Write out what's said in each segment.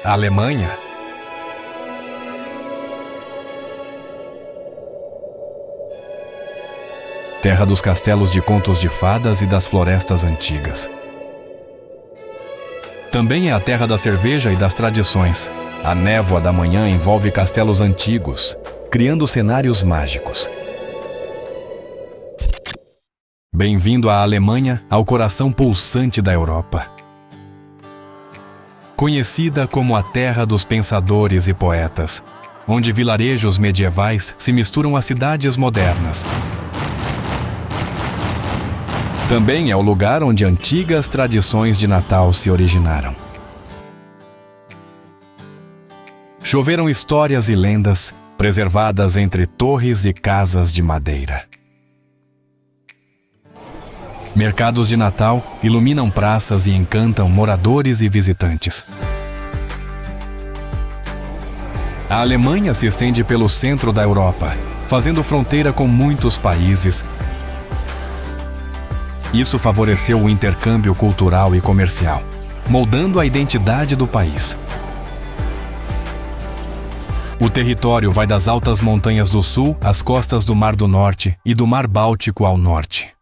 Alemanha. Terra dos castelos de contos de fadas e das florestas antigas. Também é a terra da cerveja e das tradições. A névoa da manhã envolve castelos antigos, criando cenários mágicos. Bem-vindo à Alemanha, ao coração pulsante da Europa. Conhecida como a terra dos pensadores e poetas, onde vilarejos medievais se misturam às cidades modernas. Também é o lugar onde antigas tradições de Natal se originaram. Choveram histórias e lendas, preservadas entre torres e casas de madeira. Mercados de Natal iluminam praças e encantam moradores e visitantes. A Alemanha se estende pelo centro da Europa, fazendo fronteira com muitos países. Isso favoreceu o intercâmbio cultural e comercial, moldando a identidade do país. O território vai das altas montanhas do sul às costas do Mar do Norte e do Mar Báltico ao norte.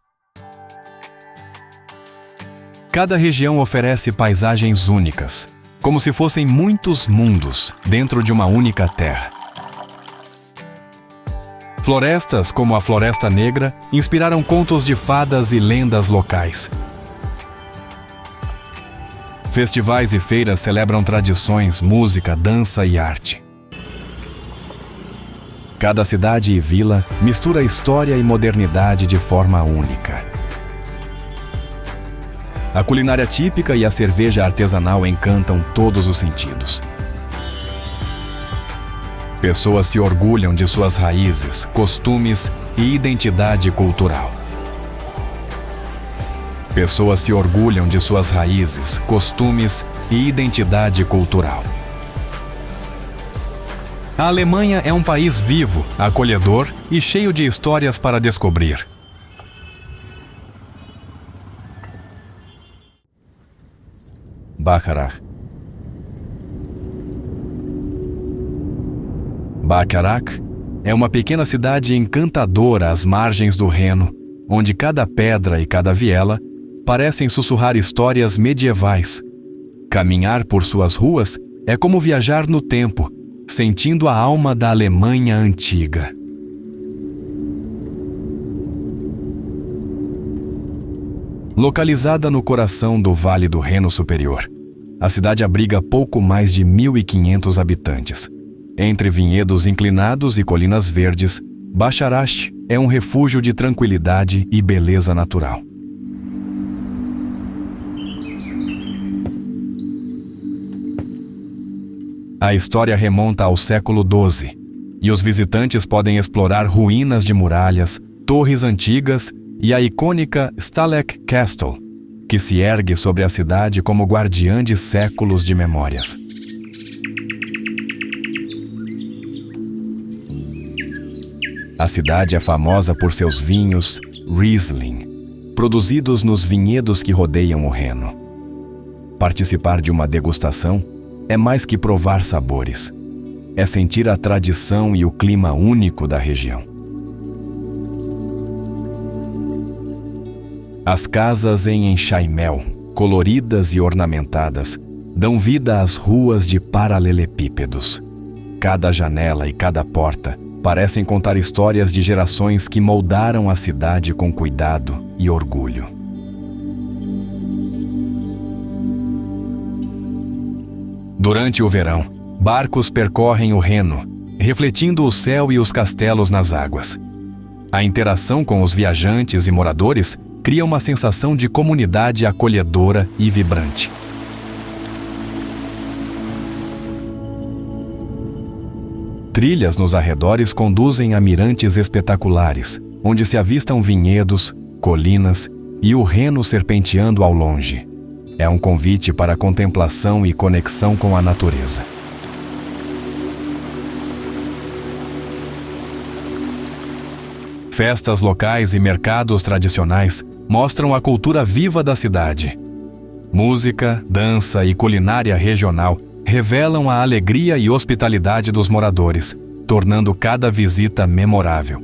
Cada região oferece paisagens únicas, como se fossem muitos mundos dentro de uma única terra. Florestas como a Floresta Negra inspiraram contos de fadas e lendas locais. Festivais e feiras celebram tradições, música, dança e arte. Cada cidade e vila mistura história e modernidade de forma única. A culinária típica e a cerveja artesanal encantam todos os sentidos. Pessoas se orgulham de suas raízes, costumes e identidade cultural. Pessoas se orgulham de suas raízes, costumes e identidade cultural. A Alemanha é um país vivo, acolhedor e cheio de histórias para descobrir. Bacharach. Bacharach é uma pequena cidade encantadora às margens do Reno, onde cada pedra e cada viela parecem sussurrar histórias medievais. Caminhar por suas ruas é como viajar no tempo, sentindo a alma da Alemanha antiga. Localizada no coração do Vale do Reno Superior, a cidade abriga pouco mais de 1.500 habitantes. Entre vinhedos inclinados e colinas verdes, Bacharach é um refúgio de tranquilidade e beleza natural. A história remonta ao século XII, e os visitantes podem explorar ruínas de muralhas, torres antigas e a icônica Stahleck Castle, que se ergue sobre a cidade como guardiã de séculos de memórias. A cidade é famosa por seus vinhos Riesling, produzidos nos vinhedos que rodeiam o Reno. Participar de uma degustação é mais que provar sabores. É sentir a tradição e o clima único da região. As casas em enxaimel, coloridas e ornamentadas, dão vida às ruas de paralelepípedos. Cada janela e cada porta parecem contar histórias de gerações que moldaram a cidade com cuidado e orgulho. Durante o verão, barcos percorrem o Reno, refletindo o céu e os castelos nas águas. A interação com os viajantes e moradores cria uma sensação de comunidade acolhedora e vibrante. Trilhas nos arredores conduzem a mirantes espetaculares, onde se avistam vinhedos, colinas e o Reno serpenteando ao longe. É um convite para contemplação e conexão com a natureza. Festas locais e mercados tradicionais mostram a cultura viva da cidade. Música, dança e culinária regional revelam a alegria e hospitalidade dos moradores, tornando cada visita memorável.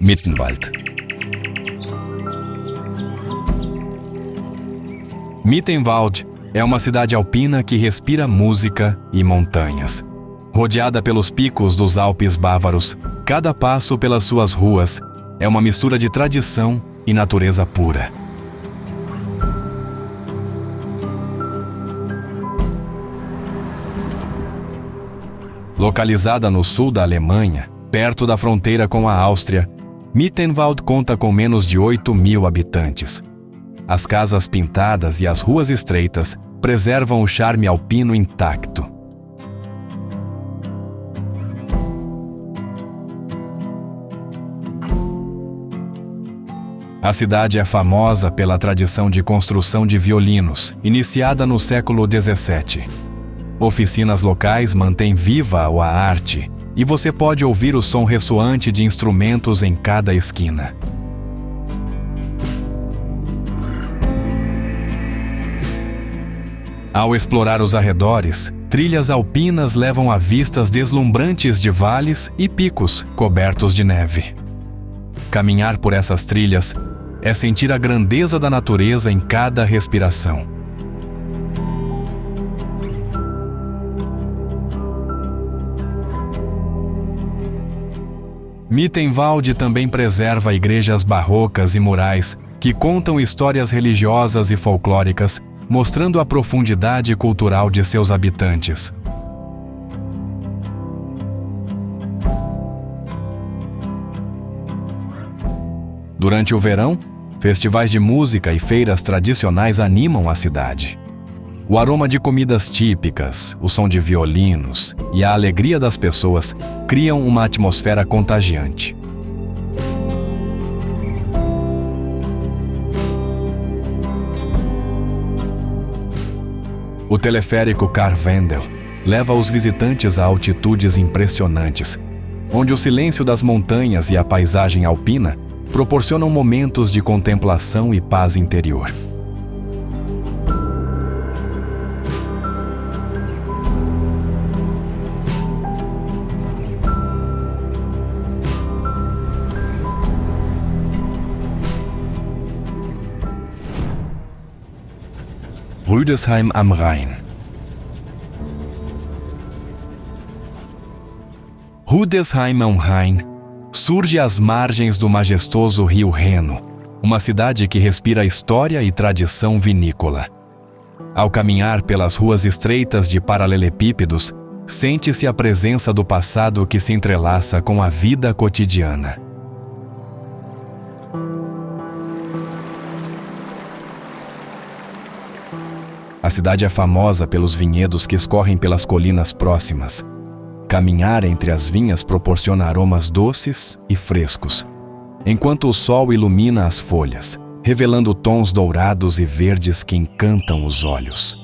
Mittenwald. Mittenwald é uma cidade alpina que respira música e montanhas. Rodeada pelos picos dos Alpes bávaros, cada passo pelas suas ruas é uma mistura de tradição e natureza pura. Localizada no sul da Alemanha, perto da fronteira com a Áustria, Mittenwald conta com menos de 8.000 habitantes. As casas pintadas e as ruas estreitas preservam o charme alpino intacto. A cidade é famosa pela tradição de construção de violinos, iniciada no século XVII. Oficinas locais mantêm viva a arte, e você pode ouvir o som ressoante de instrumentos em cada esquina. Ao explorar os arredores, trilhas alpinas levam a vistas deslumbrantes de vales e picos cobertos de neve. Caminhar por essas trilhas é sentir a grandeza da natureza em cada respiração. Mittenwald também preserva igrejas barrocas e murais que contam histórias religiosas e folclóricas, mostrando a profundidade cultural de seus habitantes. Durante o verão, festivais de música e feiras tradicionais animam a cidade. O aroma de comidas típicas, o som de violinos e a alegria das pessoas criam uma atmosfera contagiante. O teleférico Karwendel leva os visitantes a altitudes impressionantes, onde o silêncio das montanhas e a paisagem alpina proporcionam momentos de contemplação e paz interior. Rüdesheim am Rhein. Rüdesheim am Rhein surge às margens do majestoso rio Reno, uma cidade que respira história e tradição vinícola. Ao caminhar pelas ruas estreitas de paralelepípedos, sente-se a presença do passado que se entrelaça com a vida cotidiana. A cidade é famosa pelos vinhedos que escorrem pelas colinas próximas. Caminhar entre as vinhas proporciona aromas doces e frescos, enquanto o sol ilumina as folhas, revelando tons dourados e verdes que encantam os olhos.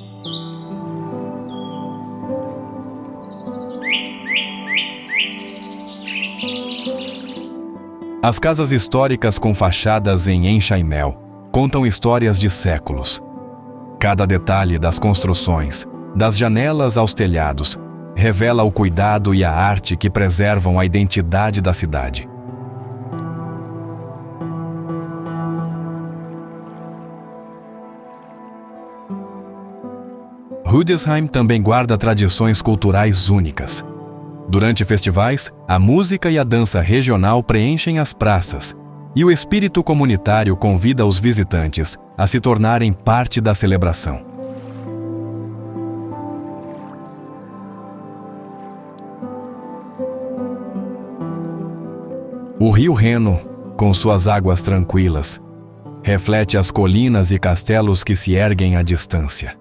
As casas históricas com fachadas em enxaimel contam histórias de séculos. Cada detalhe das construções, das janelas aos telhados, revela o cuidado e a arte que preservam a identidade da cidade. Rüdesheim também guarda tradições culturais únicas. Durante festivais, a música e a dança regional preenchem as praças, e o espírito comunitário convida os visitantes a se tornarem parte da celebração. O rio Reno, com suas águas tranquilas, reflete as colinas e castelos que se erguem à distância.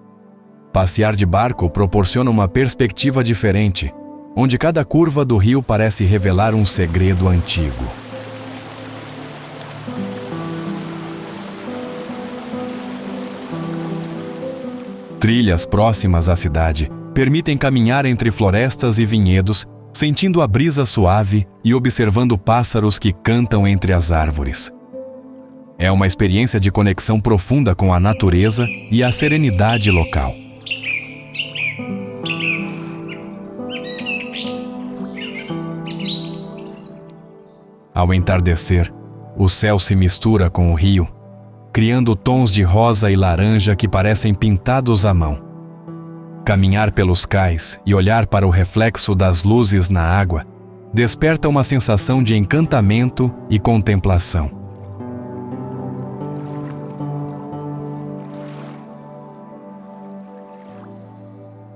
Passear de barco proporciona uma perspectiva diferente, onde cada curva do rio parece revelar um segredo antigo. Trilhas próximas à cidade permitem caminhar entre florestas e vinhedos, sentindo a brisa suave e observando pássaros que cantam entre as árvores. É uma experiência de conexão profunda com a natureza e a serenidade local. Ao entardecer, o céu se mistura com o rio, criando tons de rosa e laranja que parecem pintados à mão. Caminhar pelos cais e olhar para o reflexo das luzes na água desperta uma sensação de encantamento e contemplação.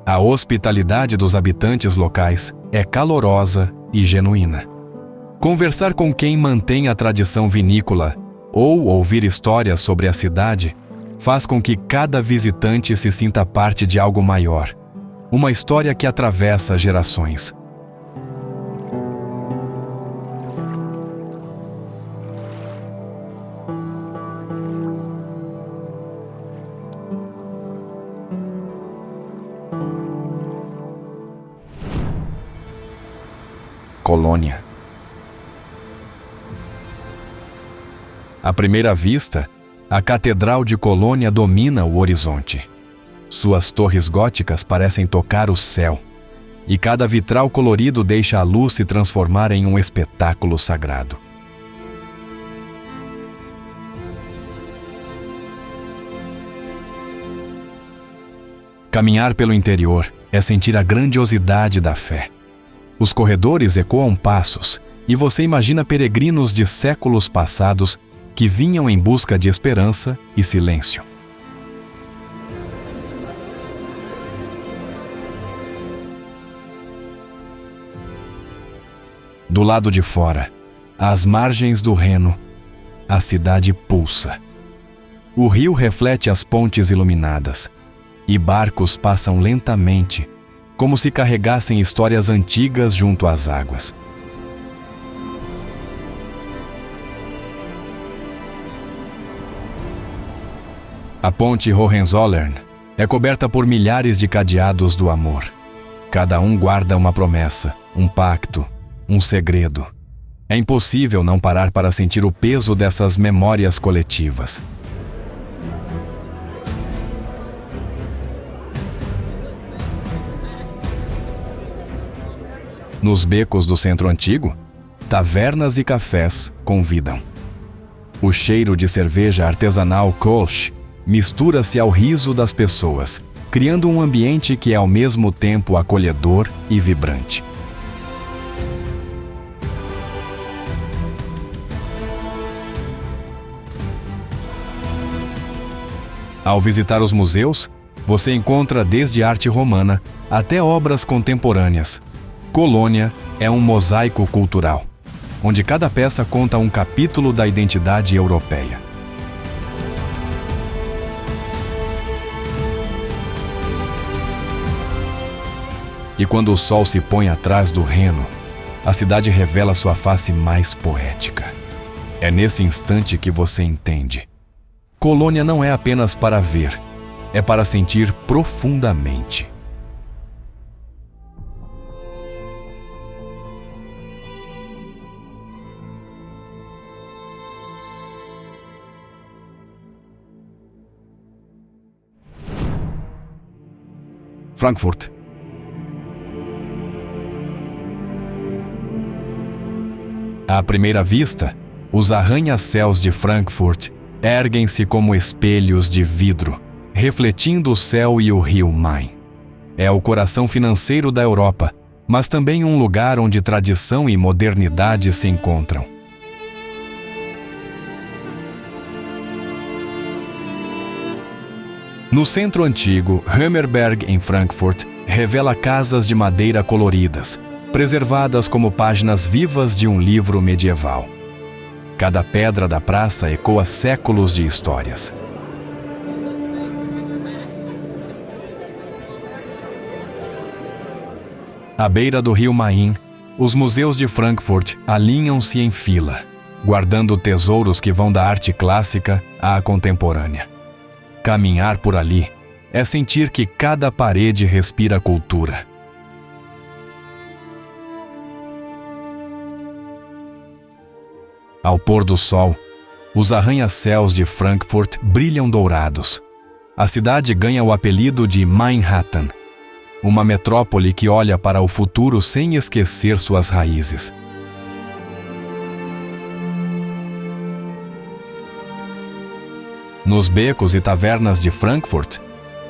A hospitalidade dos habitantes locais é calorosa e genuína. Conversar com quem mantém a tradição vinícola ou ouvir histórias sobre a cidade faz com que cada visitante se sinta parte de algo maior, uma história que atravessa gerações. Colônia. À primeira vista, a Catedral de Colônia domina o horizonte. Suas torres góticas parecem tocar o céu, e cada vitral colorido deixa a luz se transformar em um espetáculo sagrado. Caminhar pelo interior é sentir a grandiosidade da fé. Os corredores ecoam passos, e você imagina peregrinos de séculos passados que vinham em busca de esperança e silêncio. Do lado de fora, às margens do Reno, a cidade pulsa. O rio reflete as pontes iluminadas, e barcos passam lentamente, como se carregassem histórias antigas junto às águas. A ponte Hohenzollern é coberta por milhares de cadeados do amor. Cada um guarda uma promessa, um pacto, um segredo. É impossível não parar para sentir o peso dessas memórias coletivas. Nos becos do centro antigo, tavernas e cafés convidam. O cheiro de cerveja artesanal Kolsch mistura-se ao riso das pessoas, criando um ambiente que é ao mesmo tempo acolhedor e vibrante. Ao visitar os museus, você encontra desde arte romana até obras contemporâneas. Colônia é um mosaico cultural, onde cada peça conta um capítulo da identidade europeia. E quando o sol se põe atrás do Reno, a cidade revela sua face mais poética. É nesse instante que você entende. Colônia não é apenas para ver, é para sentir profundamente. Frankfurt. À primeira vista, os arranha-céus de Frankfurt erguem-se como espelhos de vidro, refletindo o céu e o rio Main. É o coração financeiro da Europa, mas também um lugar onde tradição e modernidade se encontram. No centro antigo, Hömerberg, em Frankfurt, revela casas de madeira coloridas, preservadas como páginas vivas de um livro medieval. Cada pedra da praça ecoa séculos de histórias. À beira do rio Main, os museus de Frankfurt alinham-se em fila, guardando tesouros que vão da arte clássica à contemporânea. Caminhar por ali é sentir que cada parede respira cultura. Ao pôr do sol, os arranha-céus de Frankfurt brilham dourados. A cidade ganha o apelido de Manhattan, uma metrópole que olha para o futuro sem esquecer suas raízes. Nos becos e tavernas de Frankfurt,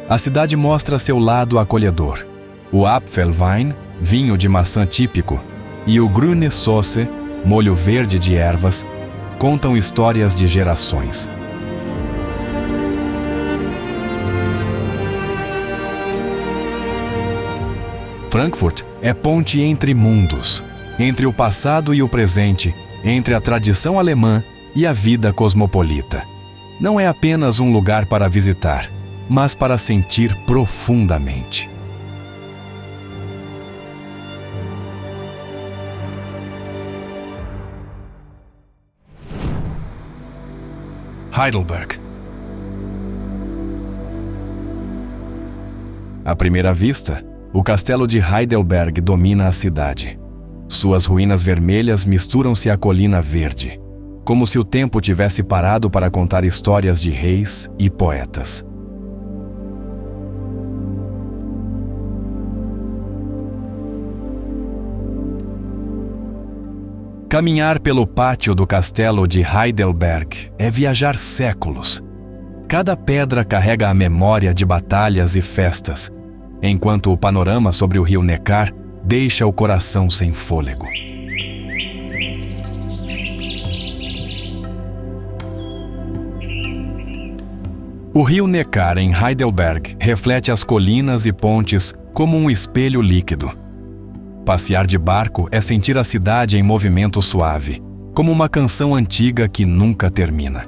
a cidade mostra seu lado acolhedor. O Apfelwein, vinho de maçã típico, e o Grüne Soße, molho verde de ervas, contam histórias de gerações. Frankfurt é ponte entre mundos, entre o passado e o presente, entre a tradição alemã e a vida cosmopolita. Não é apenas um lugar para visitar, mas para sentir profundamente. Heidelberg. À primeira vista, o castelo de Heidelberg domina a cidade. Suas ruínas vermelhas misturam-se à colina verde, como se o tempo tivesse parado para contar histórias de reis e poetas. Caminhar pelo pátio do castelo de Heidelberg é viajar séculos. Cada pedra carrega a memória de batalhas e festas, enquanto o panorama sobre o rio Neckar deixa o coração sem fôlego. O rio Neckar em Heidelberg reflete as colinas e pontes como um espelho líquido. Passear de barco é sentir a cidade em movimento suave, como uma canção antiga que nunca termina.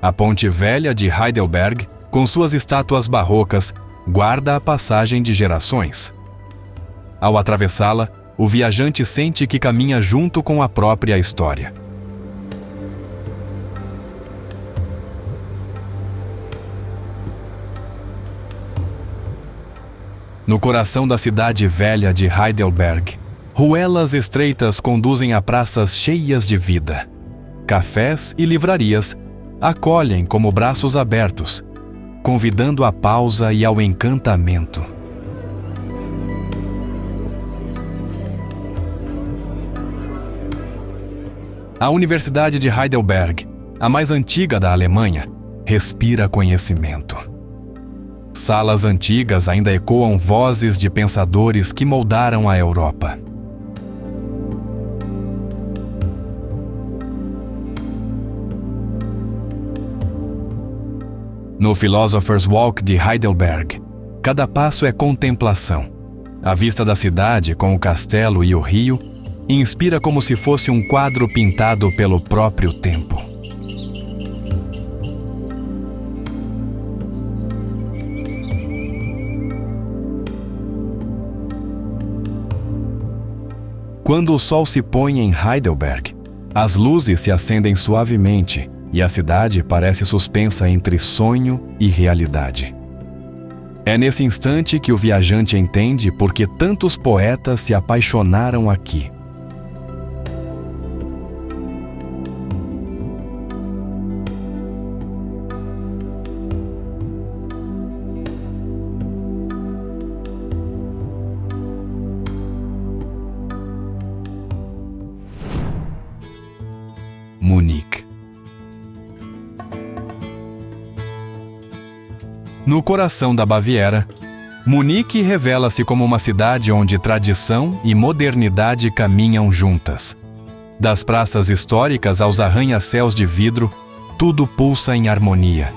A Ponte Velha de Heidelberg, com suas estátuas barrocas, guarda a passagem de gerações. Ao atravessá-la, o viajante sente que caminha junto com a própria história. No coração da cidade velha de Heidelberg, ruelas estreitas conduzem a praças cheias de vida. Cafés e livrarias acolhem como braços abertos, convidando à pausa e ao encantamento. A Universidade de Heidelberg, a mais antiga da Alemanha, respira conhecimento. Salas antigas ainda ecoam vozes de pensadores que moldaram a Europa. No Philosopher's Walk de Heidelberg, cada passo é contemplação. A vista da cidade, com o castelo e o rio, inspira como se fosse um quadro pintado pelo próprio tempo. Quando o sol se põe em Heidelberg, as luzes se acendem suavemente e a cidade parece suspensa entre sonho e realidade. É nesse instante que o viajante entende por que tantos poetas se apaixonaram aqui. Munique. No coração da Baviera, Munique revela-se como uma cidade onde tradição e modernidade caminham juntas. Das praças históricas aos arranha-céus de vidro, tudo pulsa em harmonia.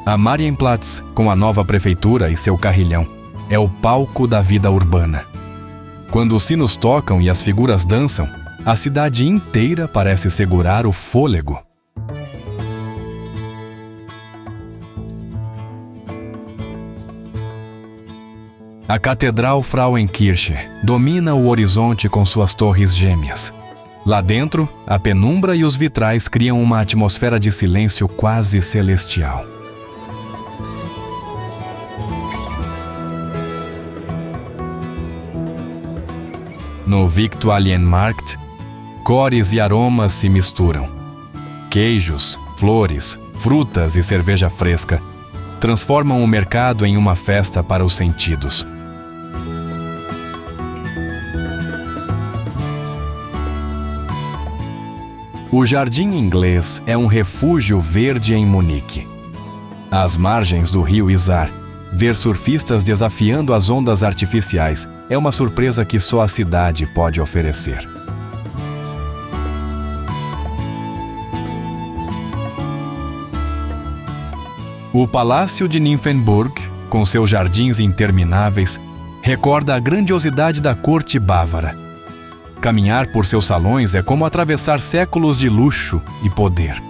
A Marienplatz, com a nova prefeitura e seu carrilhão, é o palco da vida urbana. Quando os sinos tocam e as figuras dançam, a cidade inteira parece segurar o fôlego. A Catedral Frauenkirche domina o horizonte com suas torres gêmeas. Lá dentro, a penumbra e os vitrais criam uma atmosfera de silêncio quase celestial. No Viktualienmarkt, cores e aromas se misturam. Queijos, flores, frutas e cerveja fresca transformam o mercado em uma festa para os sentidos. O Jardim Inglês é um refúgio verde em Munique. Às margens do rio Isar, ver surfistas desafiando as ondas artificiais é uma surpresa que só a cidade pode oferecer. O Palácio de Nymphenburg, com seus jardins intermináveis, recorda a grandiosidade da corte bávara. Caminhar por seus salões é como atravessar séculos de luxo e poder.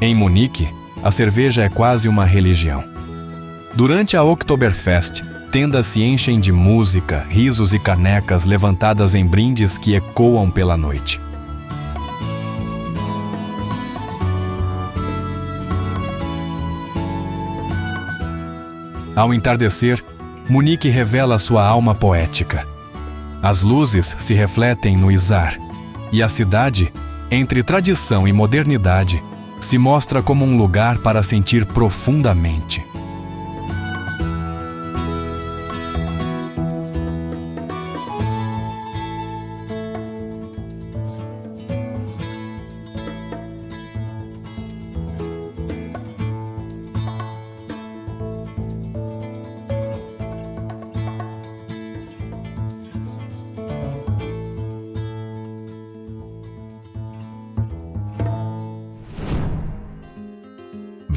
Em Munique, a cerveja é quase uma religião. Durante a Oktoberfest, tendas se enchem de música, risos e canecas levantadas em brindes que ecoam pela noite. Ao entardecer, Munique revela sua alma poética. As luzes se refletem no Isar, e a cidade, entre tradição e modernidade, se mostra como um lugar para sentir profundamente.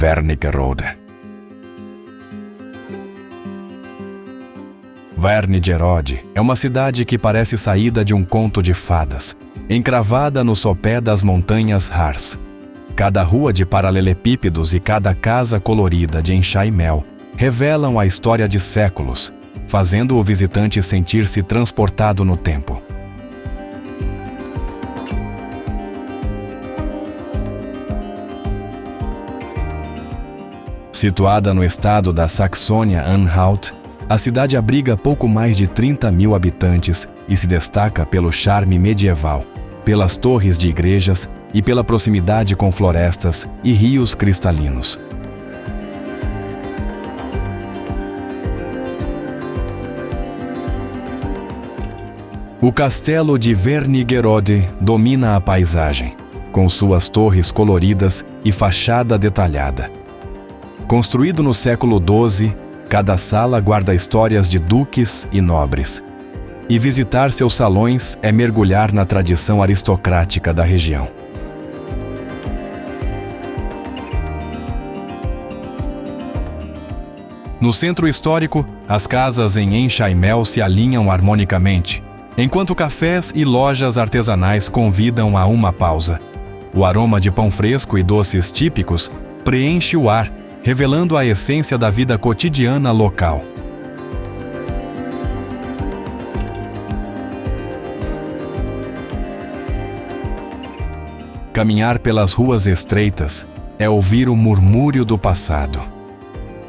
Wernigerode. Wernigerode é uma cidade que parece saída de um conto de fadas, encravada no sopé das montanhas Harz. Cada rua de paralelepípedos e cada casa colorida de enxaimel revelam a história de séculos, fazendo o visitante sentir-se transportado no tempo. Situada no estado da Saxônia-Anhalt, a cidade abriga pouco mais de 30.000 habitantes e se destaca pelo charme medieval, pelas torres de igrejas e pela proximidade com florestas e rios cristalinos. O castelo de Wernigerode domina a paisagem, com suas torres coloridas e fachada detalhada. Construído no século XII, cada sala guarda histórias de duques e nobres. E visitar seus salões é mergulhar na tradição aristocrática da região. No centro histórico, as casas em enxaimel se alinham harmonicamente, enquanto cafés e lojas artesanais convidam a uma pausa. O aroma de pão fresco e doces típicos preenche o ar, revelando a essência da vida cotidiana local. Caminhar pelas ruas estreitas é ouvir o murmúrio do passado.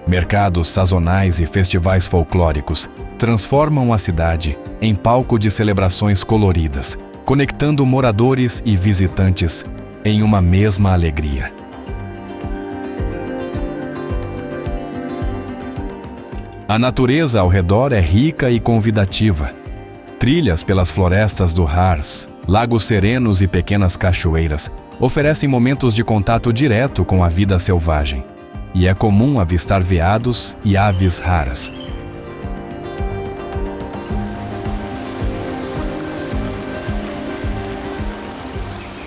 Mercados sazonais e festivais folclóricos transformam a cidade em palco de celebrações coloridas, conectando moradores e visitantes em uma mesma alegria. A natureza ao redor é rica e convidativa. Trilhas pelas florestas do Harz, lagos serenos e pequenas cachoeiras oferecem momentos de contato direto com a vida selvagem. E é comum avistar veados e aves raras.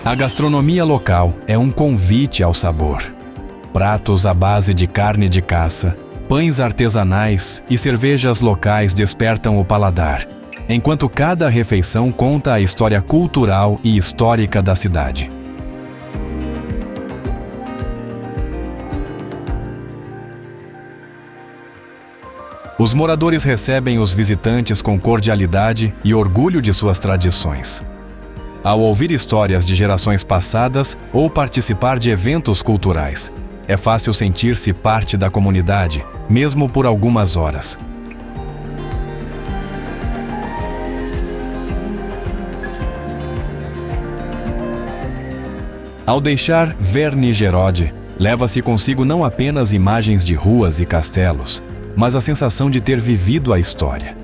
A gastronomia local é um convite ao sabor. Pratos à base de carne de caça, pães artesanais e cervejas locais despertam o paladar, enquanto cada refeição conta a história cultural e histórica da cidade. Os moradores recebem os visitantes com cordialidade e orgulho de suas tradições. Ao ouvir histórias de gerações passadas ou participar de eventos culturais, é fácil sentir-se parte da comunidade, mesmo por algumas horas. Ao deixar Wernigerode, leva-se consigo não apenas imagens de ruas e castelos, mas a sensação de ter vivido a história,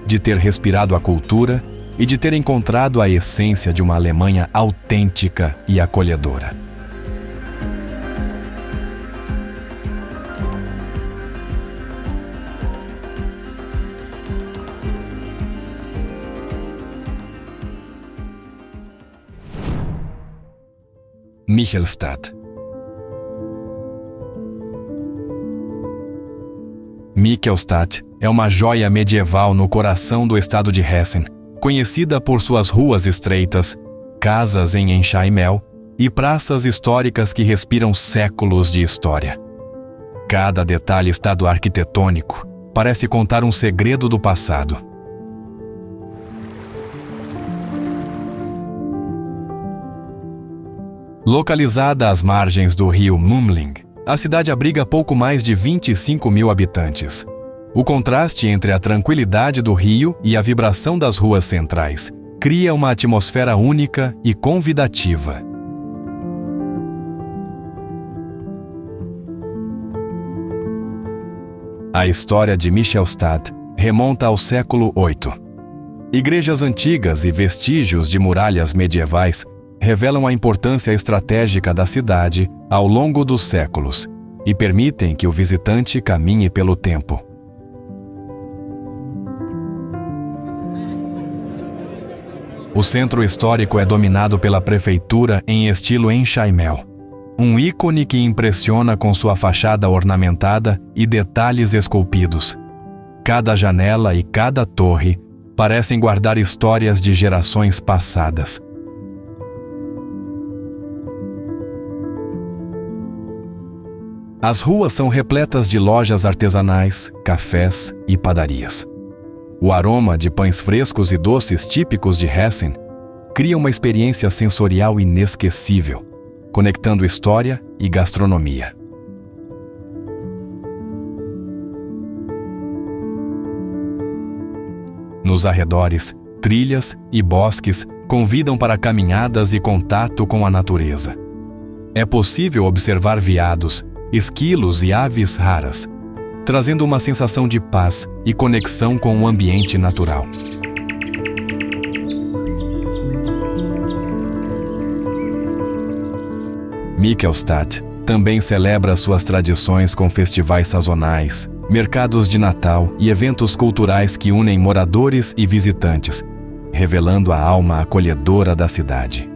de ter respirado a cultura e de ter encontrado a essência de uma Alemanha autêntica e acolhedora. Michelstadt. Michelstadt é uma joia medieval no coração do estado de Hessen, conhecida por suas ruas estreitas, casas em enxaimel e praças históricas que respiram séculos de história. Cada detalhe estado arquitetônico parece contar um segredo do passado. Localizada às margens do rio Mumling, a cidade abriga pouco mais de 25 mil habitantes. O contraste entre a tranquilidade do rio e a vibração das ruas centrais cria uma atmosfera única e convidativa. A história de Michelstadt remonta ao século VIII. Igrejas antigas e vestígios de muralhas medievais revelam a importância estratégica da cidade ao longo dos séculos e permitem que o visitante caminhe pelo tempo. O centro histórico é dominado pela prefeitura em estilo enxaimel, um ícone que impressiona com sua fachada ornamentada e detalhes esculpidos. Cada janela e cada torre parecem guardar histórias de gerações passadas. As ruas são repletas de lojas artesanais, cafés e padarias. O aroma de pães frescos e doces típicos de Hessen cria uma experiência sensorial inesquecível, conectando história e gastronomia. Nos arredores, trilhas e bosques convidam para caminhadas e contato com a natureza. É possível observar veados, esquilos e aves raras, trazendo uma sensação de paz e conexão com o ambiente natural. Michelstadt também celebra suas tradições com festivais sazonais, mercados de Natal e eventos culturais que unem moradores e visitantes, revelando a alma acolhedora da cidade.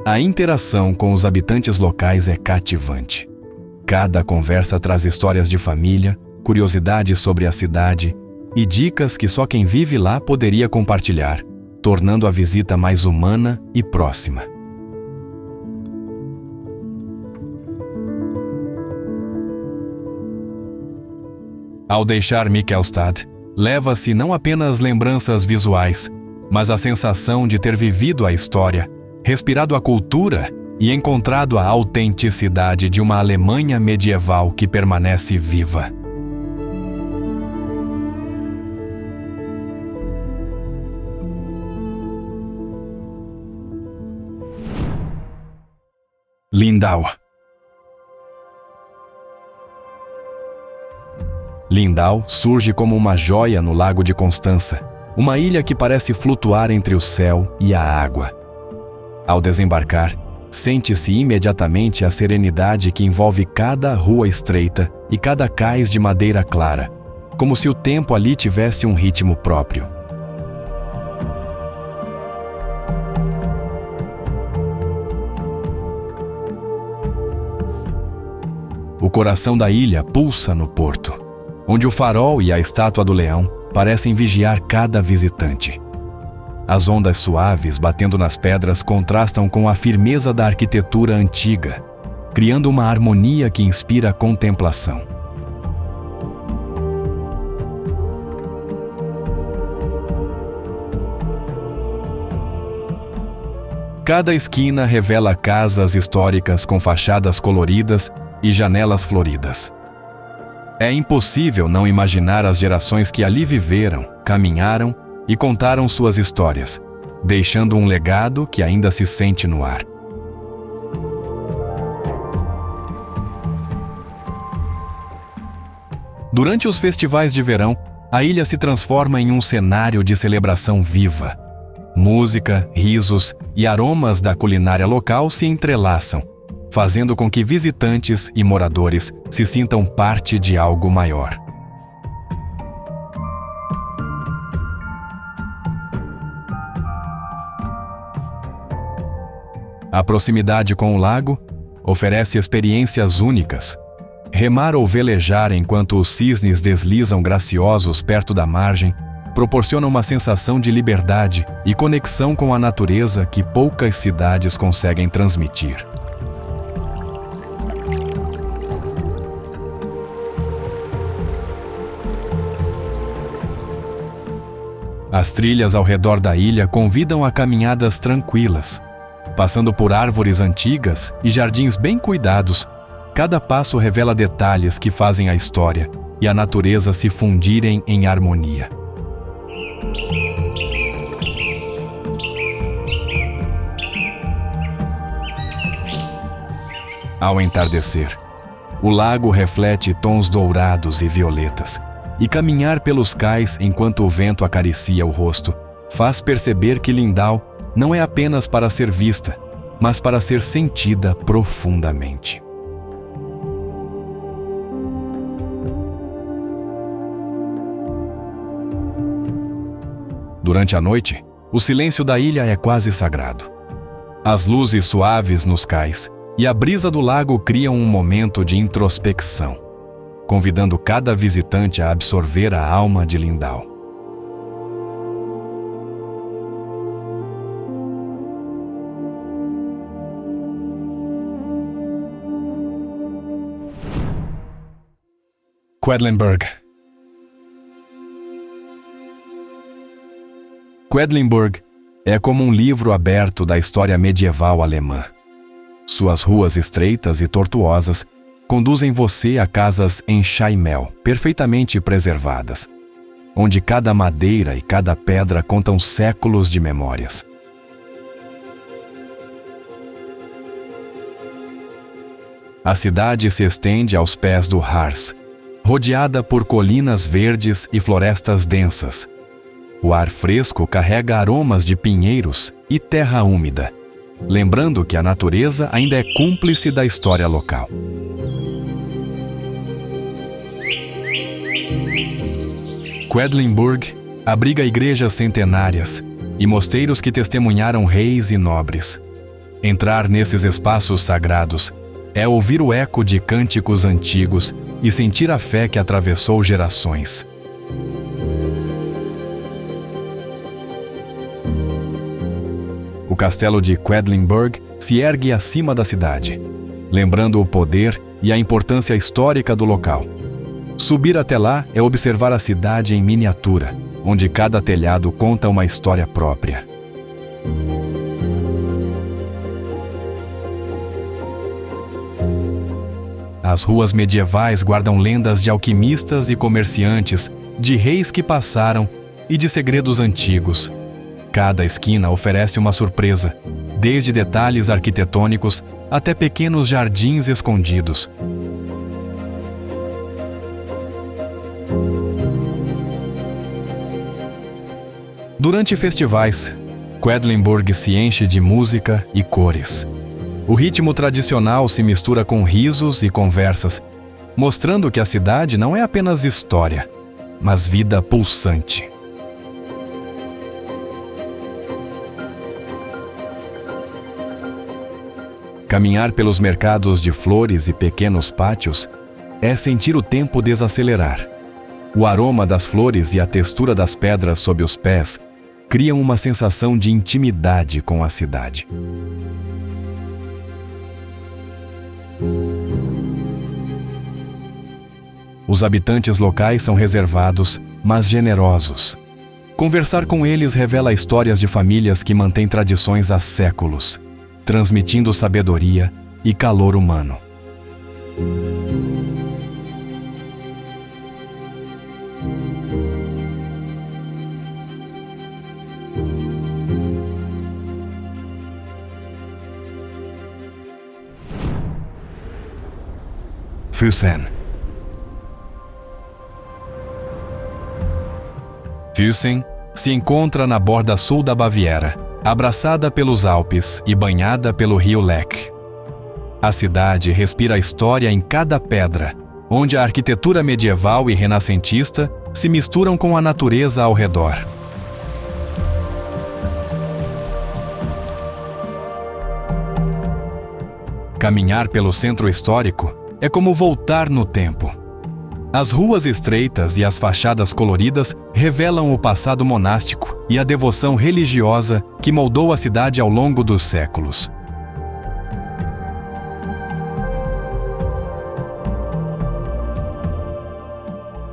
A interação com os habitantes locais é cativante. Cada conversa traz histórias de família, curiosidades sobre a cidade e dicas que só quem vive lá poderia compartilhar, tornando a visita mais humana e próxima. Ao deixar Michelstadt, leva-se não apenas lembranças visuais, mas a sensação de ter vivido a história, respirado a cultura e encontrado a autenticidade de uma Alemanha medieval que permanece viva. Lindau. Lindau surge como uma joia no Lago de Constança, uma ilha que parece flutuar entre o céu e a água. Ao desembarcar, sente-se imediatamente a serenidade que envolve cada rua estreita e cada cais de madeira clara, como se o tempo ali tivesse um ritmo próprio. O coração da ilha pulsa no porto, onde o farol e a estátua do leão parecem vigiar cada visitante. As ondas suaves batendo nas pedras contrastam com a firmeza da arquitetura antiga, criando uma harmonia que inspira a contemplação. Cada esquina revela casas históricas com fachadas coloridas e janelas floridas. É impossível não imaginar as gerações que ali viveram, caminharam e contaram suas histórias, deixando um legado que ainda se sente no ar. Durante os festivais de verão, a ilha se transforma em um cenário de celebração viva. Música, risos e aromas da culinária local se entrelaçam, fazendo com que visitantes e moradores se sintam parte de algo maior. A proximidade com o lago oferece experiências únicas. Remar ou velejar enquanto os cisnes deslizam graciosos perto da margem proporciona uma sensação de liberdade e conexão com a natureza que poucas cidades conseguem transmitir. As trilhas ao redor da ilha convidam a caminhadas tranquilas. Passando por árvores antigas e jardins bem cuidados, cada passo revela detalhes que fazem a história e a natureza se fundirem em harmonia. Ao entardecer, o lago reflete tons dourados e violetas, e caminhar pelos cais enquanto o vento acaricia o rosto faz perceber que Lindau não é apenas para ser vista, mas para ser sentida profundamente. Durante a noite, o silêncio da ilha é quase sagrado. As luzes suaves nos cais e a brisa do lago criam um momento de introspecção, convidando cada visitante a absorver a alma de Lindau. Quedlinburg. Quedlinburg é como um livro aberto da história medieval alemã. Suas ruas estreitas e tortuosas conduzem você a casas em chaimel, perfeitamente preservadas, onde cada madeira e cada pedra contam séculos de memórias. A cidade se estende aos pés do Harz, rodeada por colinas verdes e florestas densas. O ar fresco carrega aromas de pinheiros e terra úmida, lembrando que a natureza ainda é cúmplice da história local. Quedlinburg abriga igrejas centenárias e mosteiros que testemunharam reis e nobres. Entrar nesses espaços sagrados é ouvir o eco de cânticos antigos e sentir a fé que atravessou gerações. O castelo de Quedlinburg se ergue acima da cidade, lembrando o poder e a importância histórica do local. Subir até lá é observar a cidade em miniatura, onde cada telhado conta uma história própria. As ruas medievais guardam lendas de alquimistas e comerciantes, de reis que passaram e de segredos antigos. Cada esquina oferece uma surpresa, desde detalhes arquitetônicos até pequenos jardins escondidos. Durante festivais, Quedlinburg se enche de música e cores. O ritmo tradicional se mistura com risos e conversas, mostrando que a cidade não é apenas história, mas vida pulsante. Caminhar pelos mercados de flores e pequenos pátios é sentir o tempo desacelerar. O aroma das flores e a textura das pedras sob os pés criam uma sensação de intimidade com a cidade. Os habitantes locais são reservados, mas generosos. Conversar com eles revela histórias de famílias que mantêm tradições há séculos, transmitindo sabedoria e calor humano. Füssen. Füssen se encontra na borda sul da Baviera, abraçada pelos Alpes e banhada pelo rio Lech. A cidade respira a história em cada pedra, onde a arquitetura medieval e renascentista se misturam com a natureza ao redor. Caminhar pelo centro histórico é como voltar no tempo. As ruas estreitas e as fachadas coloridas revelam o passado monástico e a devoção religiosa que moldou a cidade ao longo dos séculos.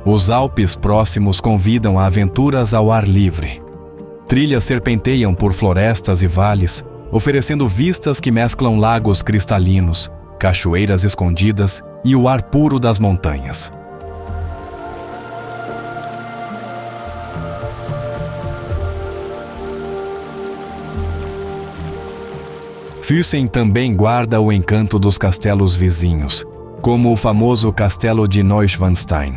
Os Alpes próximos convidam a aventuras ao ar livre. Trilhas serpenteiam por florestas e vales, oferecendo vistas que mesclam lagos cristalinos, cachoeiras escondidas e o ar puro das montanhas. Füssen também guarda o encanto dos castelos vizinhos, como o famoso castelo de Neuschwanstein.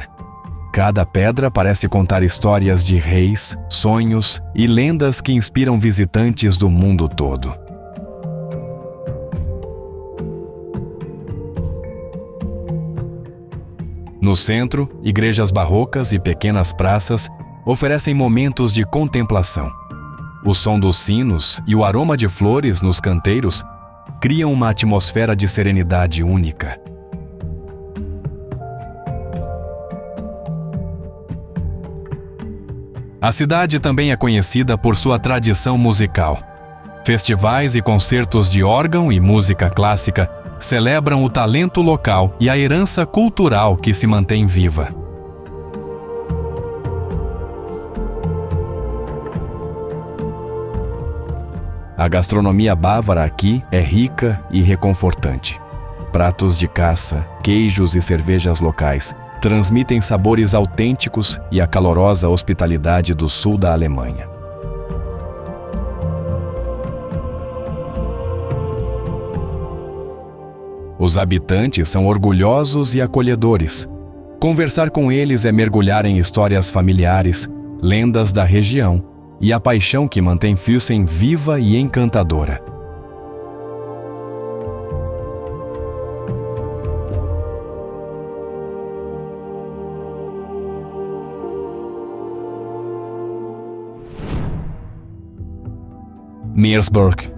Cada pedra parece contar histórias de reis, sonhos e lendas que inspiram visitantes do mundo todo. No centro, igrejas barrocas e pequenas praças oferecem momentos de contemplação. O som dos sinos e o aroma de flores nos canteiros criam uma atmosfera de serenidade única. A cidade também é conhecida por sua tradição musical. Festivais e concertos de órgão e música clássica celebram o talento local e a herança cultural que se mantém viva. A gastronomia bávara aqui é rica e reconfortante. Pratos de caça, queijos e cervejas locais transmitem sabores autênticos e a calorosa hospitalidade do sul da Alemanha. Os habitantes são orgulhosos e acolhedores. Conversar com eles é mergulhar em histórias familiares, lendas da região e a paixão que mantém Füssen viva e encantadora. Meersburg.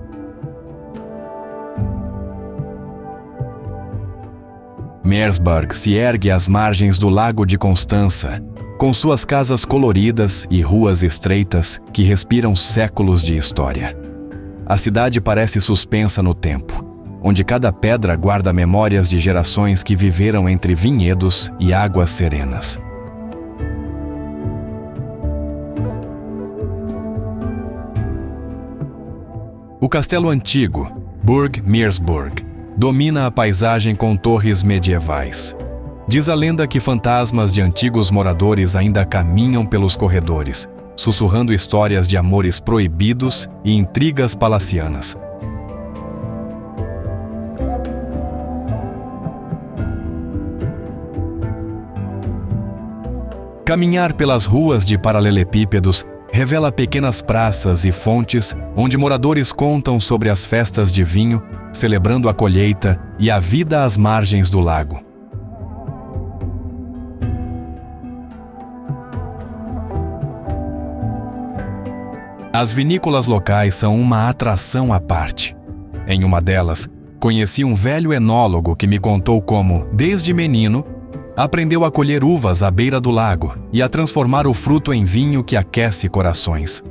Meersburg se ergue às margens do Lago de Constança, com suas casas coloridas e ruas estreitas que respiram séculos de história. A cidade parece suspensa no tempo, onde cada pedra guarda memórias de gerações que viveram entre vinhedos e águas serenas. O castelo antigo, Burg Meersburg, domina a paisagem com torres medievais. Diz a lenda que fantasmas de antigos moradores ainda caminham pelos corredores, sussurrando histórias de amores proibidos e intrigas palacianas. Caminhar pelas ruas de paralelepípedos revela pequenas praças e fontes onde moradores contam sobre as festas de vinho, celebrando a colheita e a vida às margens do lago. As vinícolas locais são uma atração à parte. Em uma delas, conheci um velho enólogo que me contou como, desde menino, aprendeu a colher uvas à beira do lago e a transformar o fruto em vinho que aquece corações.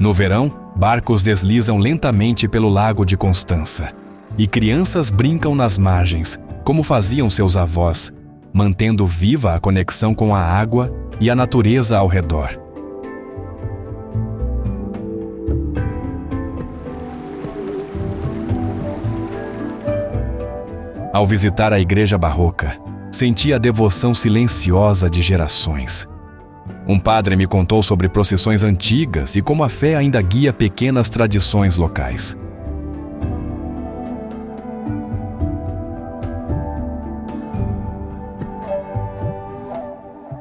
No verão, barcos deslizam lentamente pelo lago de Constança, e crianças brincam nas margens, como faziam seus avós, mantendo viva a conexão com a água e a natureza ao redor. Ao visitar a igreja barroca, senti a devoção silenciosa de gerações. Um padre me contou sobre procissões antigas e como a fé ainda guia pequenas tradições locais.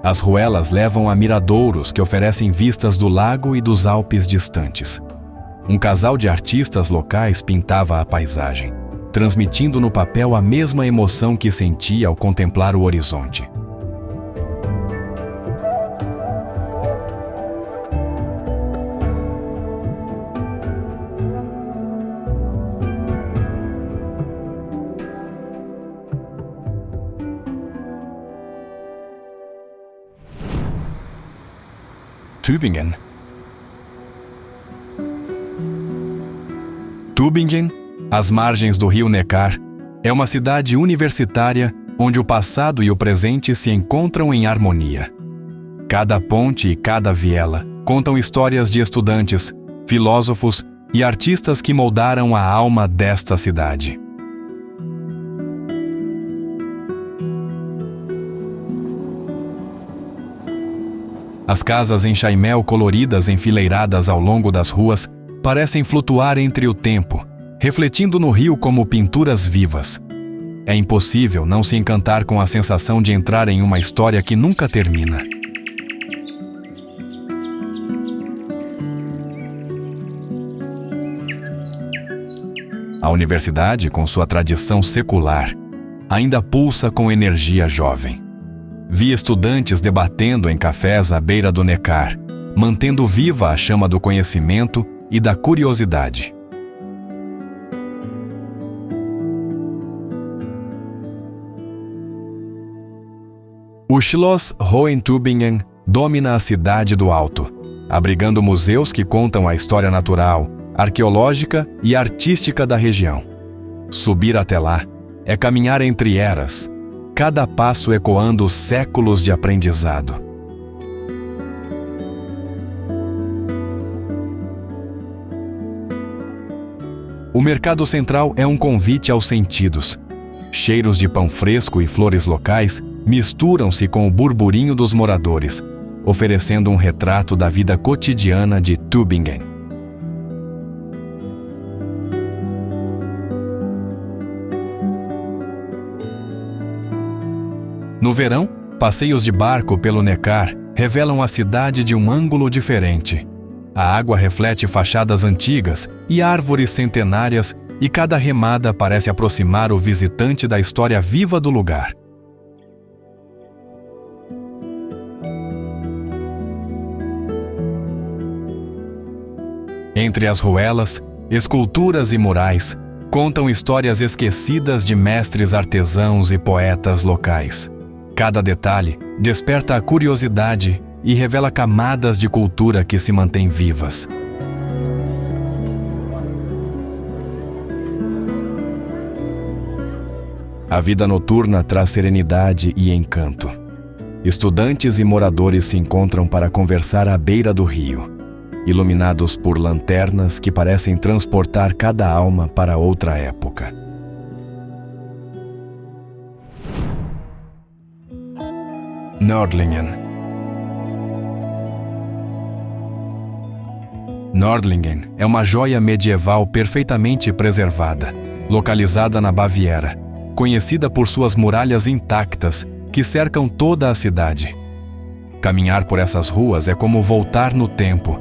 As ruelas levam a miradouros que oferecem vistas do lago e dos Alpes distantes. Um casal de artistas locais pintava a paisagem, transmitindo no papel a mesma emoção que senti ao contemplar o horizonte. Tübingen. Tübingen, às margens do rio Neckar, é uma cidade universitária onde o passado e o presente se encontram em harmonia. Cada ponte e cada viela contam histórias de estudantes, filósofos e artistas que moldaram a alma desta cidade. As casas em chaimel coloridas enfileiradas ao longo das ruas parecem flutuar entre o tempo, refletindo no rio como pinturas vivas. É impossível não se encantar com a sensação de entrar em uma história que nunca termina. A universidade, com sua tradição secular, ainda pulsa com energia jovem. Vi estudantes debatendo em cafés à beira do Neckar, mantendo viva a chama do conhecimento e da curiosidade. O Schloss Hohentübingen domina a cidade do Alto, abrigando museus que contam a história natural, arqueológica e artística da região. Subir até lá é caminhar entre eras, cada passo ecoando séculos de aprendizado. O mercado central é um convite aos sentidos. Cheiros de pão fresco e flores locais misturam-se com o burburinho dos moradores, oferecendo um retrato da vida cotidiana de Tübingen. No verão, passeios de barco pelo Neckar revelam a cidade de um ângulo diferente. A água reflete fachadas antigas e árvores centenárias, e cada remada parece aproximar o visitante da história viva do lugar. Entre as ruelas, esculturas e murais contam histórias esquecidas de mestres artesãos e poetas locais. Cada detalhe desperta a curiosidade e revela camadas de cultura que se mantêm vivas. A vida noturna traz serenidade e encanto. Estudantes e moradores se encontram para conversar à beira do rio, iluminados por lanternas que parecem transportar cada alma para outra época. Nördlingen. Nördlingen é uma joia medieval perfeitamente preservada, localizada na Baviera, conhecida por suas muralhas intactas que cercam toda a cidade. Caminhar por essas ruas é como voltar no tempo,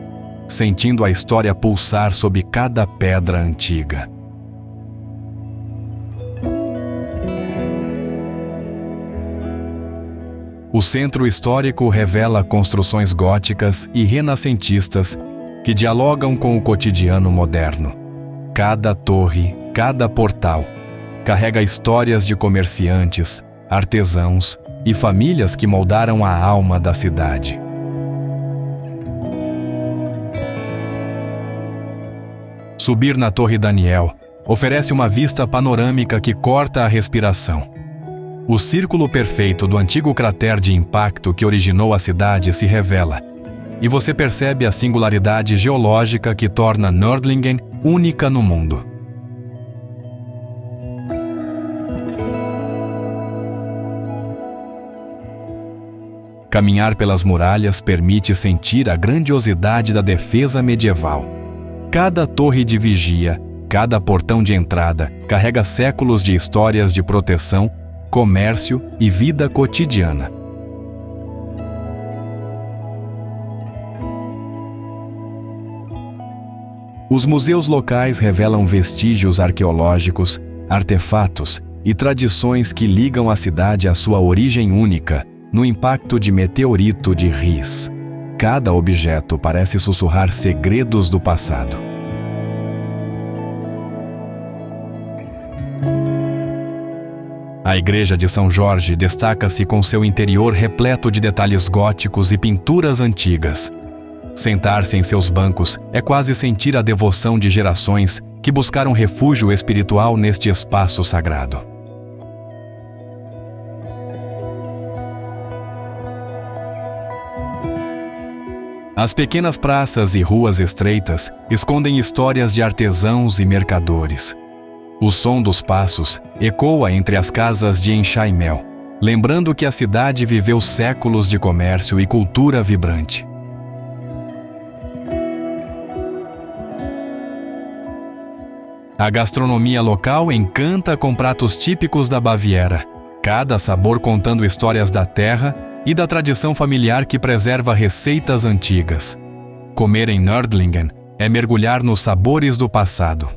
sentindo a história pulsar sob cada pedra antiga. O centro histórico revela construções góticas e renascentistas que dialogam com o cotidiano moderno. Cada torre, cada portal, carrega histórias de comerciantes, artesãos e famílias que moldaram a alma da cidade. Subir na Torre Daniel oferece uma vista panorâmica que corta a respiração. O círculo perfeito do antigo crater de impacto que originou a cidade se revela, e você percebe a singularidade geológica que torna Nördlingen única no mundo. Caminhar pelas muralhas permite sentir a grandiosidade da defesa medieval. Cada torre de vigia, cada portão de entrada carrega séculos de histórias de proteção, comércio e vida cotidiana. Os museus locais revelam vestígios arqueológicos, artefatos e tradições que ligam a cidade à sua origem única, no impacto de meteorito de Ries. Cada objeto parece sussurrar segredos do passado. A Igreja de São Jorge destaca-se com seu interior repleto de detalhes góticos e pinturas antigas. Sentar-se em seus bancos é quase sentir a devoção de gerações que buscaram refúgio espiritual neste espaço sagrado. As pequenas praças e ruas estreitas escondem histórias de artesãos e mercadores. O som dos passos ecoa entre as casas de enxaimel, lembrando que a cidade viveu séculos de comércio e cultura vibrante. A gastronomia local encanta com pratos típicos da Baviera, cada sabor contando histórias da terra e da tradição familiar que preserva receitas antigas. Comer em Nördlingen é mergulhar nos sabores do passado.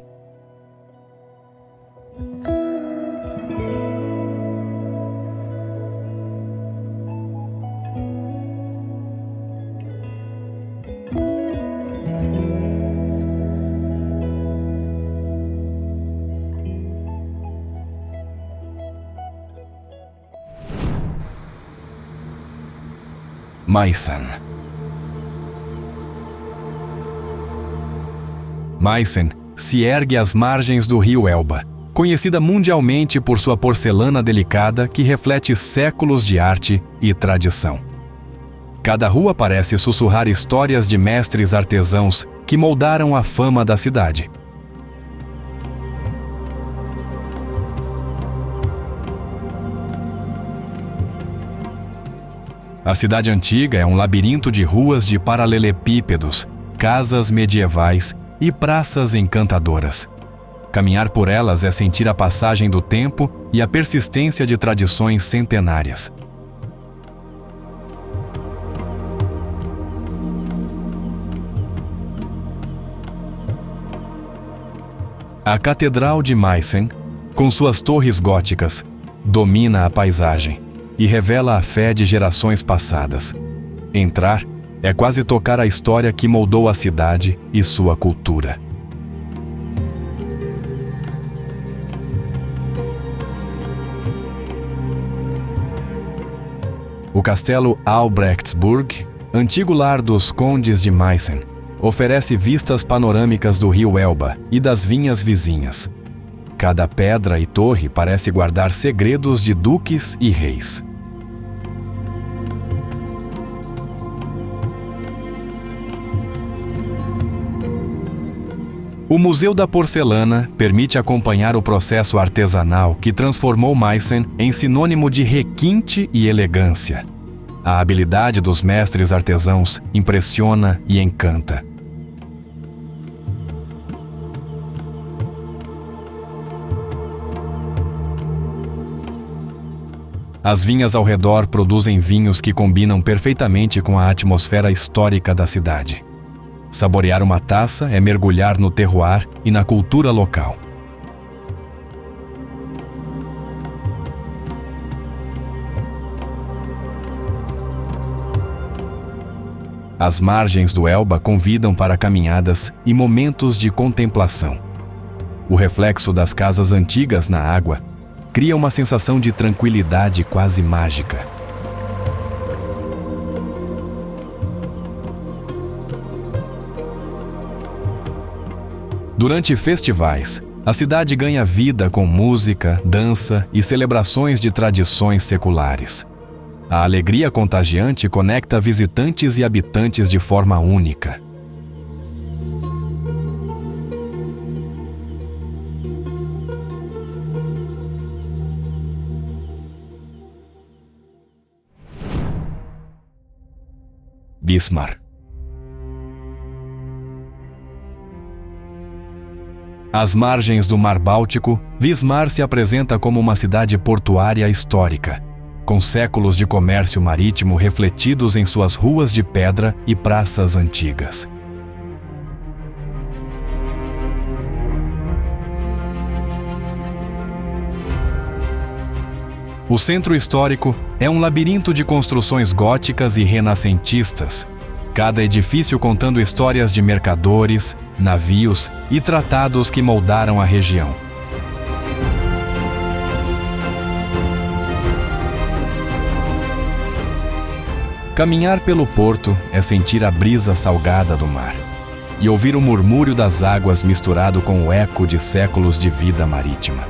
Meissen. Meissen se ergue às margens do rio Elba, conhecida mundialmente por sua porcelana delicada que reflete séculos de arte e tradição. Cada rua parece sussurrar histórias de mestres artesãos que moldaram a fama da cidade. A cidade antiga é um labirinto de ruas de paralelepípedos, casas medievais e praças encantadoras. Caminhar por elas é sentir a passagem do tempo e a persistência de tradições centenárias. A Catedral de Meissen, com suas torres góticas, domina a paisagem e revela a fé de gerações passadas. Entrar é quase tocar a história que moldou a cidade e sua cultura. O castelo Albrechtsburg, antigo lar dos condes de Meissen, oferece vistas panorâmicas do rio Elba e das vinhas vizinhas. Cada pedra e torre parece guardar segredos de duques e reis. O Museu da Porcelana permite acompanhar o processo artesanal que transformou Meissen em sinônimo de requinte e elegância. A habilidade dos mestres artesãos impressiona e encanta. As vinhas ao redor produzem vinhos que combinam perfeitamente com a atmosfera histórica da cidade. Saborear uma taça é mergulhar no terroir e na cultura local. As margens do Elba convidam para caminhadas e momentos de contemplação. O reflexo das casas antigas na água cria uma sensação de tranquilidade quase mágica. Durante festivais, a cidade ganha vida com música, dança e celebrações de tradições seculares. A alegria contagiante conecta visitantes e habitantes de forma única. Wismar. Às margens do Mar Báltico, Wismar se apresenta como uma cidade portuária histórica, com séculos de comércio marítimo refletidos em suas ruas de pedra e praças antigas. O centro histórico é um labirinto de construções góticas e renascentistas, cada edifício contando histórias de mercadores, navios e tratados que moldaram a região. Caminhar pelo porto é sentir a brisa salgada do mar e ouvir o murmúrio das águas misturado com o eco de séculos de vida marítima.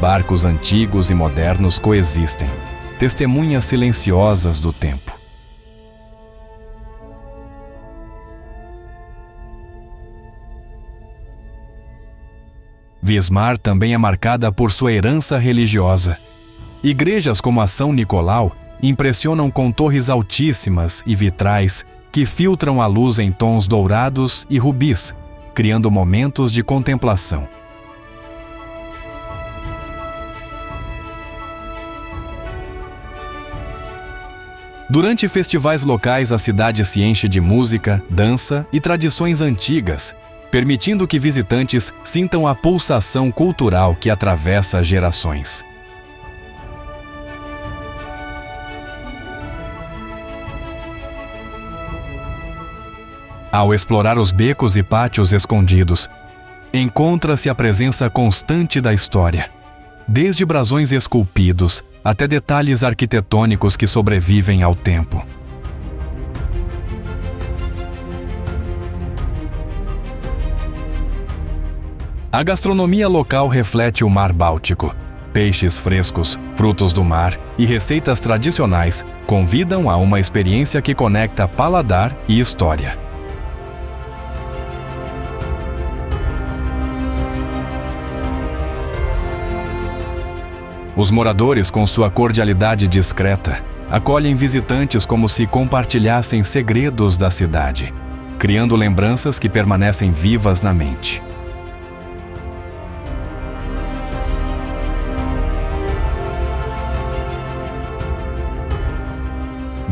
Barcos antigos e modernos coexistem, testemunhas silenciosas do tempo. Wismar também é marcada por sua herança religiosa. Igrejas como a São Nicolau impressionam com torres altíssimas e vitrais que filtram a luz em tons dourados e rubis, criando momentos de contemplação. Durante festivais locais, a cidade se enche de música, dança e tradições antigas, permitindo que visitantes sintam a pulsação cultural que atravessa gerações. Ao explorar os becos e pátios escondidos, encontra-se a presença constante da história, desde brasões esculpidos até detalhes arquitetônicos que sobrevivem ao tempo. A gastronomia local reflete o Mar Báltico. Peixes frescos, frutos do mar e receitas tradicionais convidam a uma experiência que conecta paladar e história. Os moradores, com sua cordialidade discreta, acolhem visitantes como se compartilhassem segredos da cidade, criando lembranças que permanecem vivas na mente.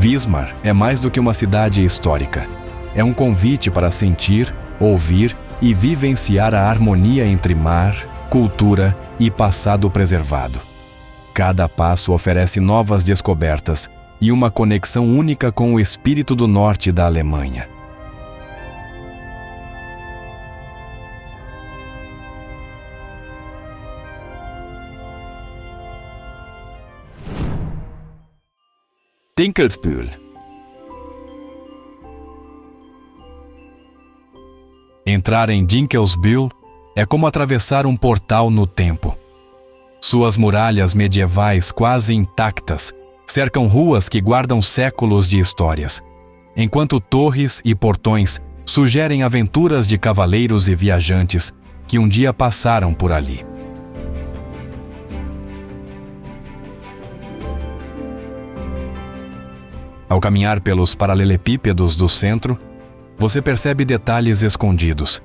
Wismar é mais do que uma cidade histórica. É um convite para sentir, ouvir e vivenciar a harmonia entre mar, cultura e passado preservado. Cada passo oferece novas descobertas e uma conexão única com o espírito do norte da Alemanha. Dinkelsbühl. Entrar em Dinkelsbühl é como atravessar um portal no tempo. Suas muralhas medievais quase intactas cercam ruas que guardam séculos de histórias, enquanto torres e portões sugerem aventuras de cavaleiros e viajantes que um dia passaram por ali. Ao caminhar pelos paralelepípedos do centro, você percebe detalhes escondidos,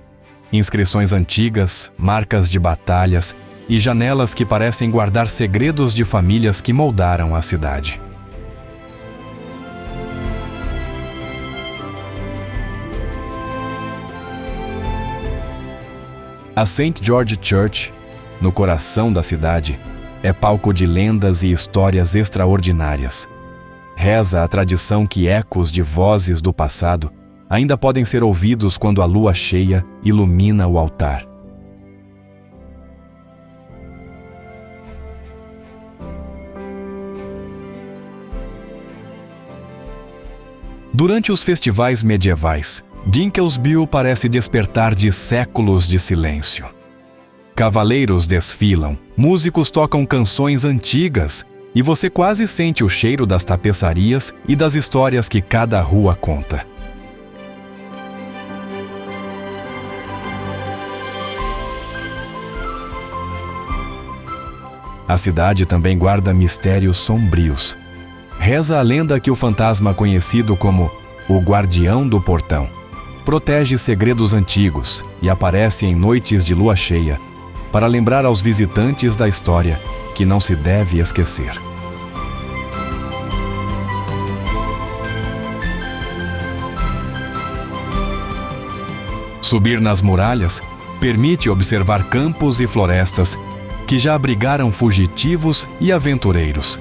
inscrições antigas, marcas de batalhas e janelas que parecem guardar segredos de famílias que moldaram a cidade. A St. George Church, no coração da cidade, é palco de lendas e histórias extraordinárias. Reza a tradição que ecos de vozes do passado ainda podem ser ouvidos quando a lua cheia ilumina o altar. Durante os festivais medievais, Dinkelsbühl parece despertar de séculos de silêncio. Cavaleiros desfilam, músicos tocam canções antigas e você quase sente o cheiro das tapeçarias e das histórias que cada rua conta. A cidade também guarda mistérios sombrios. Reza a lenda que o fantasma conhecido como o Guardião do Portão protege segredos antigos e aparece em noites de lua cheia para lembrar aos visitantes da história que não se deve esquecer. Subir nas muralhas permite observar campos e florestas que já abrigaram fugitivos e aventureiros.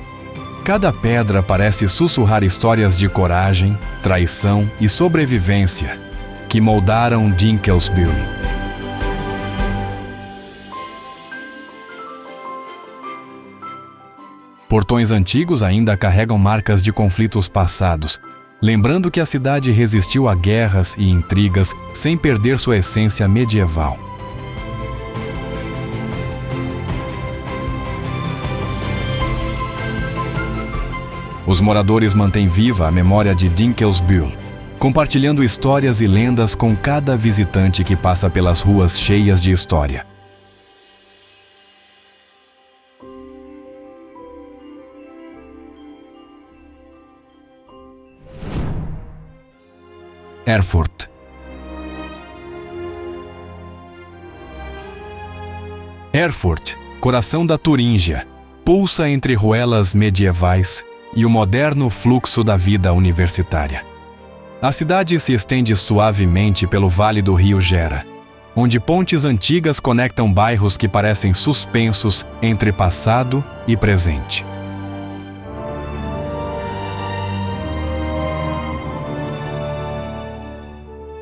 Cada pedra parece sussurrar histórias de coragem, traição e sobrevivência que moldaram Dinkelsbühl. Portões antigos ainda carregam marcas de conflitos passados, lembrando que a cidade resistiu a guerras e intrigas sem perder sua essência medieval. Os moradores mantêm viva a memória de Dinkelsbühl, compartilhando histórias e lendas com cada visitante que passa pelas ruas cheias de história. Erfurt. Erfurt, coração da Turíngia, pulsa entre ruelas medievais e o moderno fluxo da vida universitária. A cidade se estende suavemente pelo vale do rio Gera, onde pontes antigas conectam bairros que parecem suspensos entre passado e presente.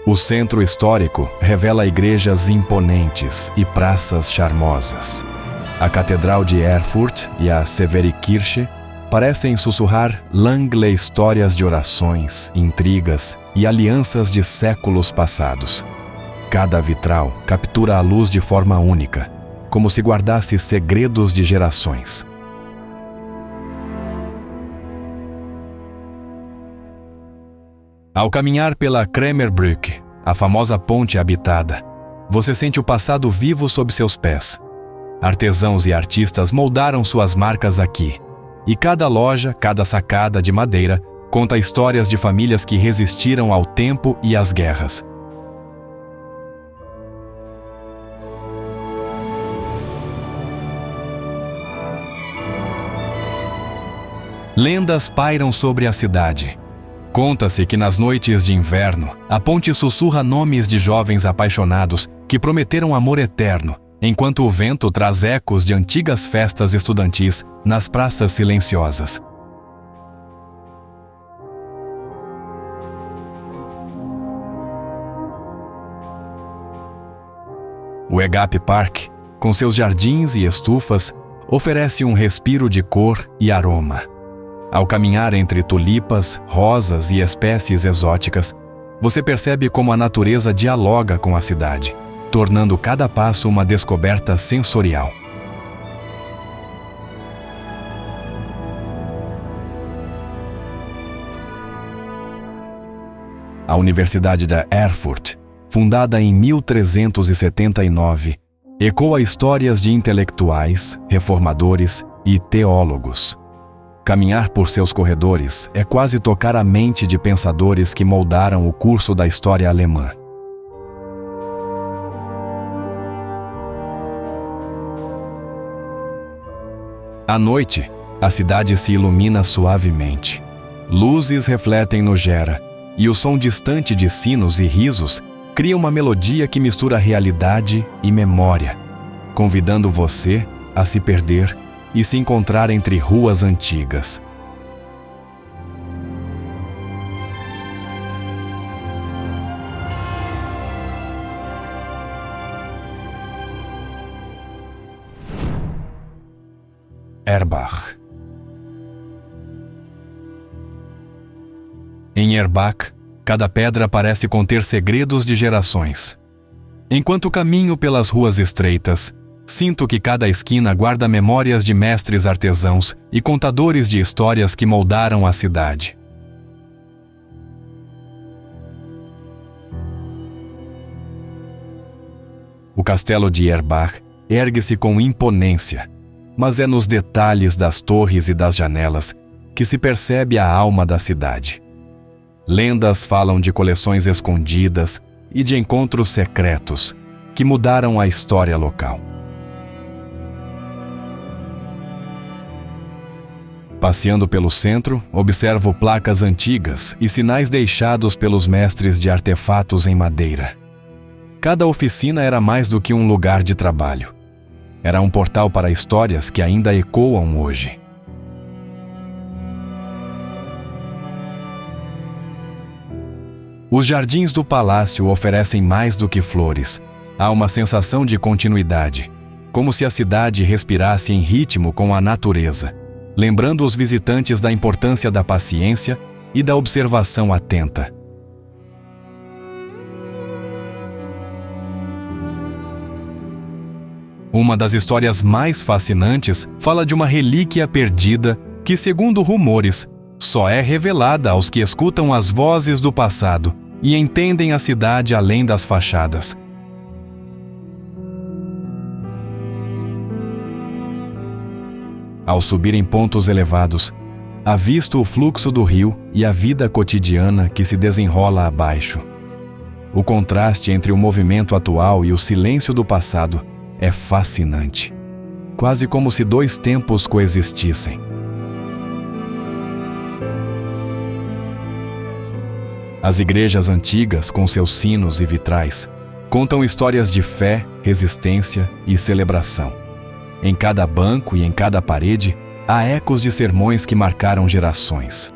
O centro histórico revela igrejas imponentes e praças charmosas. A Catedral de Erfurt e a Severikirche parecem sussurrar langue histórias de orações, intrigas e alianças de séculos passados. Cada vitral captura a luz de forma única, como se guardasse segredos de gerações. Ao caminhar pela Krämerbrücke, a famosa ponte habitada, você sente o passado vivo sob seus pés. Artesãos e artistas moldaram suas marcas aqui, e cada loja, cada sacada de madeira conta histórias de famílias que resistiram ao tempo e às guerras. Lendas pairam sobre a cidade. Conta-se que nas noites de inverno, a ponte sussurra nomes de jovens apaixonados que prometeram amor eterno, enquanto o vento traz ecos de antigas festas estudantis nas praças silenciosas. O Egap Park, com seus jardins e estufas, oferece um respiro de cor e aroma. Ao caminhar entre tulipas, rosas e espécies exóticas, você percebe como a natureza dialoga com a cidade, tornando cada passo uma descoberta sensorial. A Universidade de Erfurt, fundada em 1379, ecoa histórias de intelectuais, reformadores e teólogos. Caminhar por seus corredores é quase tocar a mente de pensadores que moldaram o curso da história alemã. À noite, a cidade se ilumina suavemente. Luzes refletem no Gera, e o som distante de sinos e risos cria uma melodia que mistura realidade e memória, convidando você a se perder e se encontrar entre ruas antigas. Erbach. Em Erbach, Cada pedra parece conter segredos de gerações. Enquanto caminho pelas ruas estreitas, sinto que cada esquina guarda memórias de mestres artesãos e contadores de histórias que moldaram a cidade. O castelo de Erbach ergue-se com imponência, mas é nos detalhes das torres e das janelas que se percebe a alma da cidade. Lendas falam de coleções escondidas e de encontros secretos que mudaram a história local. Passeando pelo centro, observo placas antigas e sinais deixados pelos mestres de artefatos em madeira. Cada oficina era mais do que um lugar de trabalho. Era um portal para histórias que ainda ecoam hoje. Os jardins do palácio oferecem mais do que flores. Há uma sensação de continuidade, como se a cidade respirasse em ritmo com a natureza, lembrando os visitantes da importância da paciência e da observação atenta. Uma das histórias mais fascinantes fala de uma relíquia perdida que, segundo rumores, só é revelada aos que escutam as vozes do passado e entendem a cidade além das fachadas. Ao subir em pontos elevados, avisto o fluxo do rio e a vida cotidiana que se desenrola abaixo. O contraste entre o movimento atual e o silêncio do passado é fascinante, quase como se dois tempos coexistissem. As igrejas antigas, com seus sinos e vitrais, contam histórias de fé, resistência e celebração. Em cada banco e em cada parede, há ecos de sermões que marcaram gerações.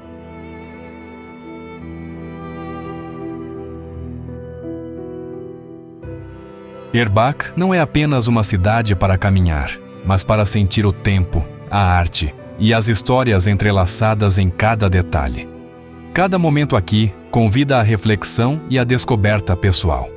Erbach não é apenas uma cidade para caminhar, mas para sentir o tempo, a arte e as histórias entrelaçadas em cada detalhe. Cada momento aqui convida à reflexão e à descoberta pessoal.